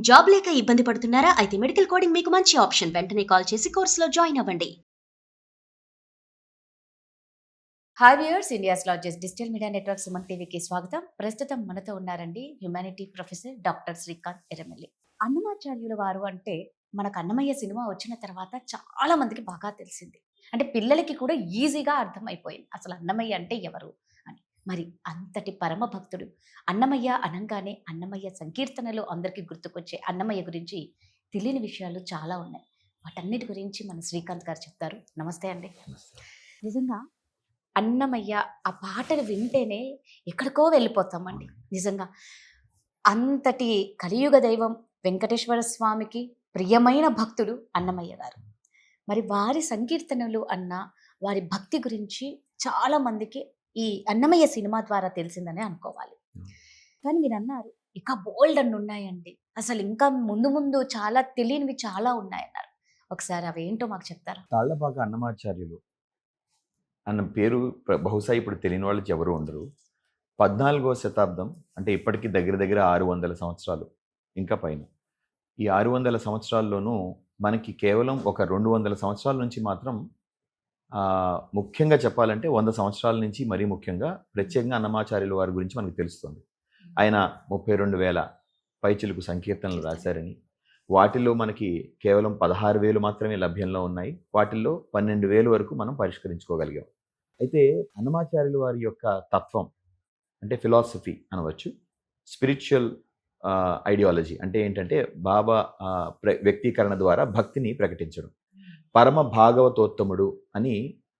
Job లేక ఇబ్బంది పడుతున్నారా? అయితే మెడికల్ కోడింగ్ మీకు మంచి ఆప్షన్. వెంటనే కాల్ చేసి కోర్సులో జాయిన్ అవ్వండి. Hi viewers, India's largest digital media network Suman టీవీకి స్వాగతం. ప్రస్తుతం మనతో ఉన్నారండి humanity professor doctor Srikanth Erramalli. అన్నమాచార్యుల వారు అంటే మనకు అన్నమయ్య సినిమా వచ్చిన తర్వాత చాలా మందికి బాగా తెలిసింది. అంటే పిల్లలకి కూడా ఈజీగా అర్థమైపోయింది అసలు అన్నమయ్య అంటే ఎవరు అని. మరి అంతటి పరమ భక్తుడు అన్నమయ్య అనంగానే అన్నమయ్య సంకీర్తనలు అందరికీ గుర్తుకొచ్చే అన్నమయ్య గురించి తెలియని విషయాలు చాలా ఉన్నాయి. వాటన్నిటి గురించి మన శ్రీకాంత్ గారు చెప్తారు. నమస్తే అండి. నిజంగా అన్నమయ్య ఆ పాటలు వింటేనే ఎక్కడికో వెళ్ళిపోతామండి. నిజంగా అంతటి కలియుగ దైవం వెంకటేశ్వర స్వామికి ప్రియమైన భక్తుడు అన్నమయ్య గారు. మరి వారి సంకీర్తనలు అన్న వారి భక్తి గురించి చాలా మందికి ఈ అన్నమయ్య సినిమా ద్వారా తెలిసిందని అనుకోవాలి. కానీ మీరు అన్నారు ఇంకా బోల్డ్ అన్ని ఉన్నాయండి, అసలు ఇంకా ముందు ముందు చాలా తెలియనివి చాలా ఉన్నాయన్నారు. ఒకసారి అవి ఏంటో మాకు చెప్తారా? తాళ్లపాక అన్నమాచార్యులు అన్న పేరు బహుశా ఇప్పుడు తెలియని వాళ్ళు ఎవరు ఉండరు. 14వ శతాబ్దం అంటే ఇప్పటికీ దగ్గర దగ్గర 600 సంవత్సరాలు ఇంకా పైన. ఈ 600 సంవత్సరాల్లోనూ మనకి కేవలం ఒక 200 సంవత్సరాల నుంచి మాత్రం ముఖ్యంగా చెప్పాలంటే 100 సంవత్సరాల నుంచి మరీ ముఖ్యంగా ప్రత్యేకంగా అన్నమాచార్యుల వారి గురించి మనకు తెలుస్తుంది. ఆయన 32,000 పైచిలుకు సంకీర్తనలు రాశారని, వాటిల్లో మనకి కేవలం 16,000 మాత్రమే లభ్యంలో ఉన్నాయి. వాటిల్లో 12,000 వరకు మనం పరిష్కరించుకోగలిగాం. అయితే అన్నమాచార్యుల వారి యొక్క తత్వం అంటే ఫిలాసఫీ అనవచ్చు, స్పిరిచువల్ ఐడియాలజీ అంటే ఏంటంటే బాబా వ్యక్తీకరణ ద్వారా భక్తిని ప్రకటించడం. పరమ భాగవతోత్తముడు అని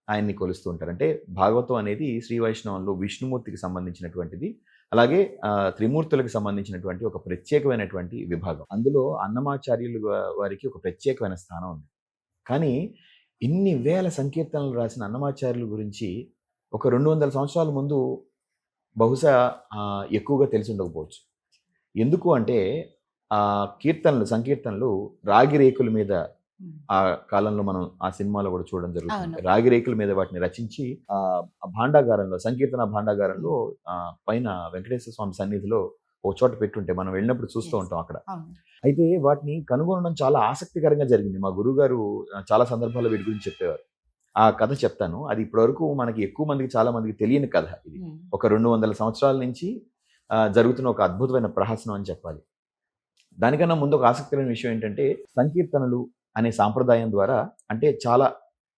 ఆయన్ని కొలుస్తూ ఉంటారు. అంటే భాగవతం అనేది శ్రీ వైష్ణవంలో విష్ణుమూర్తికి సంబంధించినటువంటిది, అలాగే త్రిమూర్తులకు సంబంధించినటువంటి ఒక ప్రత్యేకమైనటువంటి విభాగం. అందులో అన్నమాచార్యులు వారికి ఒక ప్రత్యేకమైన స్థానం ఉంది. కానీ ఇన్ని వేల సంకీర్తనలు రాసిన అన్నమాచార్యుల గురించి ఒక 200 సంవత్సరాల ముందు బహుశా ఎక్కువగా తెలిసి ఉండకపోవచ్చు. ఎందుకు అంటే సంకీర్తనలు రాగి రేకుల మీద ఆ కాలంలో మనం ఆ సినిమాలో కూడా చూడడం జరుగుతుంది. రాగి రేకుల మీద వాటిని రచించి ఆ భాండాగారంలో, సంకీర్తన భాండాగారంలో పైన వెంకటేశ్వర స్వామి సన్నిధిలో ఒక చోట పెట్టుంటే మనం వెళ్ళినప్పుడు చూస్తూ ఉంటాం అక్కడ. అయితే వాటిని కనుగొనడం చాలా ఆసక్తికరంగా జరిగింది. మా గురువుగారు చాలా సందర్భాల్లో వీటి గురించి చెప్పేవారు. ఆ కథ చెప్తాను. అది ఇప్పటివరకు మనకి ఎక్కువ మందికి, చాలా మందికి తెలియని కథ. ఇది ఒక 200 సంవత్సరాల నుంచి జరుగుతున్న ఒక అద్భుతమైన ప్రహసనం అని చెప్పాలి. దానికన్నా ముందు ఒక ఆసక్తికరమైన విషయం ఏంటంటే, సంకీర్తనలు అనే సాంప్రదాయం ద్వారా అంటే చాలా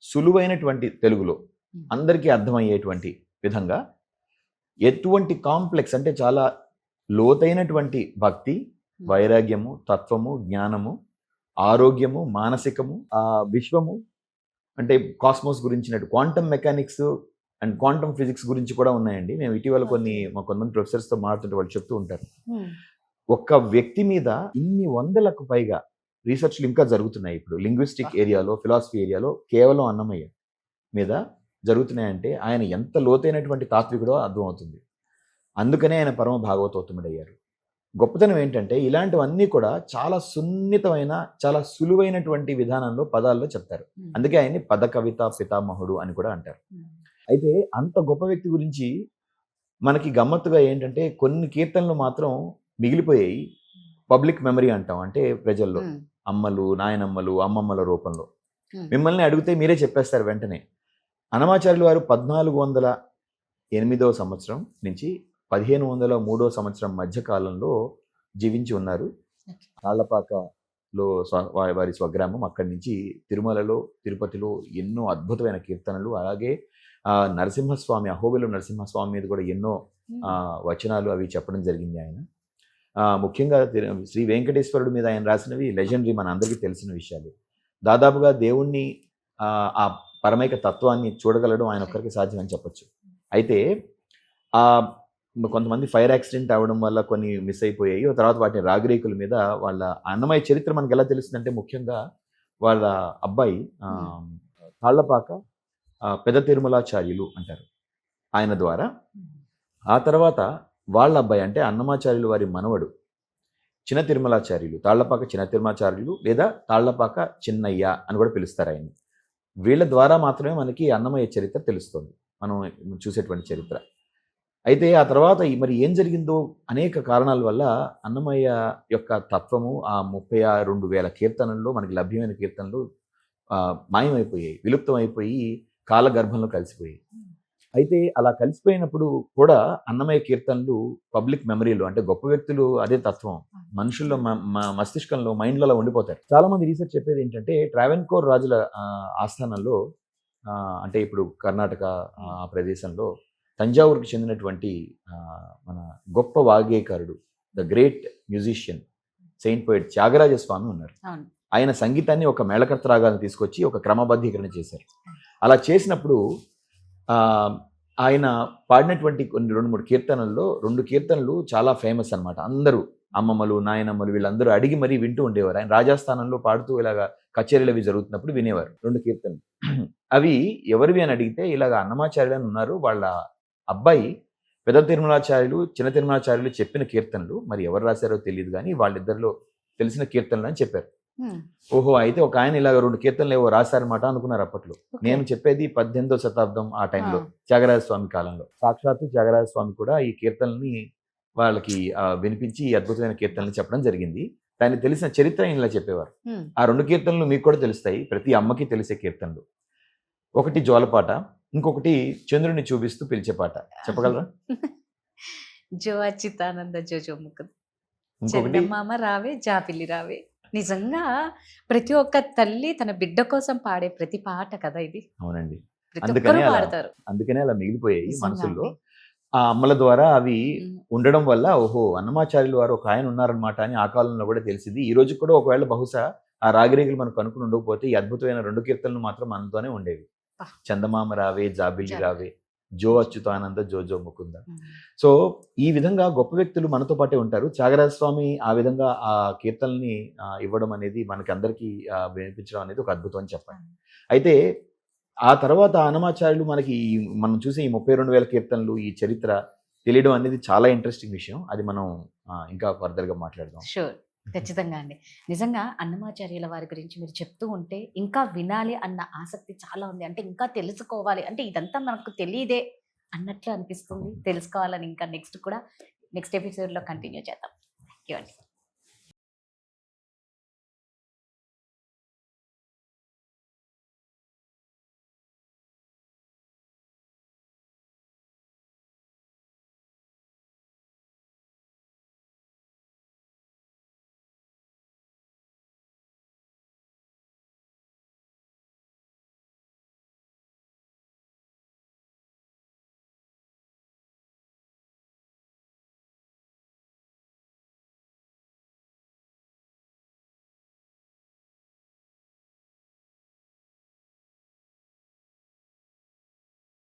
సులువైనటువంటి తెలుగులో అందరికీ అర్థమయ్యేటువంటి విధంగా ఎటువంటి కాంప్లెక్స్ అంటే చాలా లోతైనటువంటి భక్తి, వైరాగ్యము, తత్వము, జ్ఞానము, ఆరోగ్యము, మానసికము, విశ్వము అంటే కాస్మోస్ గురించినట్టు quantum mechanics and quantum physics గురించి కూడా ఉన్నాయండి. మేము ఇటీవల కొంతమంది ప్రొఫెసర్స్తో మాట్లాడుతుంటే వాళ్ళు చెప్తూ ఉంటారు, ఒక్క వ్యక్తి మీద ఇన్ని 100లకు పైగా రీసెర్చ్లు ఇంకా జరుగుతున్నాయి. ఇప్పుడు లింగ్విస్టిక్ ఏరియాలో, ఫిలాసఫీ ఏరియాలో కేవలం అన్నమయ్య మీద జరుగుతున్నాయంటే ఆయన ఎంత లోతైనటువంటి తాత్వికుడో అర్థమవుతుంది. అందుకనే ఆయన పరమ భాగవతోత్తముడయ్యారు. గొప్పతనం ఏంటంటే ఇలాంటివన్నీ కూడా చాలా సున్నితమైన, చాలా సులువైనటువంటి విధానంలో, పదాల్లో చెప్తారు. అందుకే ఆయన్ని పద కవిత పితామహుడు అని కూడా అంటారు. అయితే అంత గొప్ప వ్యక్తి గురించి మనకి గమ్మత్తుగా ఏంటంటే కొన్ని కీర్తనలు మాత్రం మిగిలిపోయాయి. పబ్లిక్ మెమరీ అంటాం, అంటే ప్రజల్లో అమ్మలు, నాయనమ్మలు, అమ్మమ్మల రూపంలో. మిమ్మల్ని అడిగితే మీరే చెప్పేస్తారు వెంటనే. అన్నమాచార్యులు వారు 1408వ సంవత్సరం నుంచి 1503వ సంవత్సరం మధ్య కాలంలో జీవించి ఉన్నారు. తాళ్లపాకలో వారి స్వగ్రామం. అక్కడి నుంచి తిరుమలలో, తిరుపతిలో ఎన్నో అద్భుతమైన కీర్తనలు, అలాగే నరసింహస్వామి, అహోబిలం నరసింహస్వామి మీద కూడా ఎన్నో వచనాలు అవి చెప్పడం జరిగింది ఆయన. ముఖ్యంగా శ్రీ వెంకటేశ్వరుడు మీద ఆయన రాసినవి లెజెండరీ, మన అందరికీ తెలిసిన విషయాలు. దాదాపుగా దేవుణ్ణి, ఆ పరమైక తత్వాన్ని చూడగలడం ఆయన ఒక్కరికి సాధ్యం అని చెప్పచ్చు. అయితే కొంతమంది ఫైర్ యాక్సిడెంట్ అవ్వడం వల్ల కొన్ని మిస్ అయిపోయాయి. తర్వాత వాటిని రాగిరేకుల మీద వాళ్ళ అన్నమయ్య చరిత్ర మనకి ఎలా తెలుస్తుందంటే, ముఖ్యంగా వాళ్ళ అబ్బాయి తాళ్లపాక పెద్ద తిరుమలాచార్యులు అంటారు ఆయన ద్వారా. ఆ తర్వాత వాళ్ళ అబ్బాయి అంటే అన్నమాచార్యులు వారి మనవడు చిన్న తిరుమలాచార్యులు, తాళ్లపాక చిన్న తిరుమలాచార్యులు లేదా తాళ్లపాక చిన్నయ్య అని కూడా పిలుస్తారు ఆయన. వీళ్ళ ద్వారా మాత్రమే మనకి అన్నమయ్య చరిత్ర తెలుస్తుంది, మనం చూసేటువంటి చరిత్ర. అయితే ఆ తర్వాత మరి ఏం జరిగిందో అనేక కారణాల వల్ల అన్నమయ్య యొక్క తత్వము ఆ 32,000 కీర్తనల్లో మనకి లభ్యమైన కీర్తనలు మాయమైపోయాయి, విలుప్తమైపోయి కాలగర్భంలో కలిసిపోయాయి. అయితే అలా కలిసిపోయినప్పుడు కూడా అన్నమయ్య కీర్తనలు పబ్లిక్ మెమరీలో, అంటే గొప్ప వ్యక్తులు అదే తత్వం మనుషుల్లో మస్తిష్కంలో మైండ్లో అలా ఉండిపోతారు. చాలా మంది రీసెర్చ్ చెప్పేది ఏంటంటే ట్రావెన్కోర్ రాజుల ఆస్థానంలో అంటే ఇప్పుడు కర్ణాటక ఆ ప్రదేశంలో తంజావూరుకి చెందినటువంటి మన గొప్ప వాగ్గేయకారుడు, the great musician, saint poet Tyagaraja Swami ఉన్నారు. ఆయన సంగీతాన్ని ఒక మేళకర్త రాగాలను తీసుకొచ్చి ఒక క్రమబద్ధీకరణ చేశారు. అలా చేసినప్పుడు ఆయన పాడినటువంటి కొన్ని 2-3 కీర్తనల్లో 2 కీర్తనలు చాలా ఫేమస్ అనమాట. అందరూ అమ్మమ్మలు, నాయనమ్మలు వీళ్ళందరూ అడిగి మరీ వింటూ ఉండేవారు. ఆయన రాజస్థానంలో పాడుతూ ఇలాగా కచేరీలు అవి జరుగుతున్నప్పుడు వినేవారు 2 కీర్తనలు. అవి ఎవరివి అని అడిగితే ఇలాగ అన్నమాచార్యులు అని ఉన్నారు, వాళ్ళ అబ్బాయి పెద్ద తిరుమలాచార్యులు, చిన్న తిరుమలాచార్యులు చెప్పిన కీర్తనలు, మరి ఎవరు రాశారో తెలియదు కానీ వాళ్ళిద్దరిలో తెలిసిన కీర్తనలు అని చెప్పారు. ఓహో, అయితే ఒక ఆయన ఇలాగ 2 కీర్తనలు ఏవో రాశారన్నమాట అనుకున్నారు అప్పట్లో. నేను చెప్పేది 18వ శతాబ్దం ఆ టైంలో, త్యాగరాజ స్వామి కాలంలో. సాక్షాత్తు త్యాగరాజ స్వామి కూడా ఈ కీర్తనల్ని వాళ్ళకి వినిపించి ఈ అద్భుతమైన కీర్తనలు చెప్పడం జరిగింది. దానికి తెలిసిన చరిత్ర ఇలా చెప్పేవారు. ఆ 2 కీర్తనలు మీకు కూడా తెలుస్తాయి, ప్రతి అమ్మకి తెలిసే కీర్తనలు. ఒకటి జోలపాట, ఇంకొకటి చంద్రుని చూపిస్తూ పిలిచే పాట. చెప్పగలరా? జో అచ్యుతానంద జో జో ముకుంద, ఇంకొకటి చందమామ రావే జాపిల్లి రావే. నిజంగా ప్రతి ఒక్క తల్లి తన బిడ్డ కోసం పాడే ప్రతి పాట కదా ఇది. అవునండి, ప్రతి అందుకనే ఒక్కరూ అలా పాడతారు. అందుకనే అలా మిగిలిపోయాయి నిజంగా మనసుల్లో. అండి. ఆ అమ్మల ద్వారా అవి ఉండడం వల్ల ఓహో అన్నమాచార్యులు వారు ఒక ఆయన ఉన్నారనమాట అని ఆ కాలంలో కూడా తెలిసింది. ఈ రోజు కూడా ఒకవేళ బహుశా ఆ రాగిరేగులు మనకు కనుక్కుని ఉండకపోతే ఈ అద్భుతమైన 2 కీర్తనలు మాత్రం మనతోనే ఉండేవి. చందమామ రావే జాబిల్లి రావే, జో అచ్యుతానంద జో జో ముకుంద. సో ఈ విధంగా గొప్ప వ్యక్తులు మనతో పాటే ఉంటారు. త్యాగరాజ స్వామి ఆ విధంగా ఆ కీర్తనల్ని ఇవ్వడం అనేది మనకి అందరికీ వినిపించడం అనేది ఒక అద్భుతం అని చెప్పాలి. అయితే ఆ తర్వాత అన్నమాచార్యులు మనకి మనం చూసే ఈ 32,000 కీర్తనలు, ఈ చరిత్ర తెలియడం అనేది చాలా ఇంట్రెస్టింగ్ విషయం. అది మనం ఇంకా ఫర్దర్గా మాట్లాడదాం. షూర్, ఖచ్చితంగా అండి. నిజంగా అన్నమాచార్యుల వారి గురించి మీరు చెప్తూ ఉంటే ఇంకా వినాలి అన్న ఆసక్తి చాలా ఉంది. అంటే ఇంకా తెలుసుకోవాలి, అంటే ఇదంతా మనకు తెలియదే అన్నట్లు అనిపిస్తుంది. తెలుసుకోవాలని ఇంకా నెక్స్ట్ ఎపిసోడ్లో కంటిన్యూ చేద్దాం. థ్యాంక్ యూ అండి.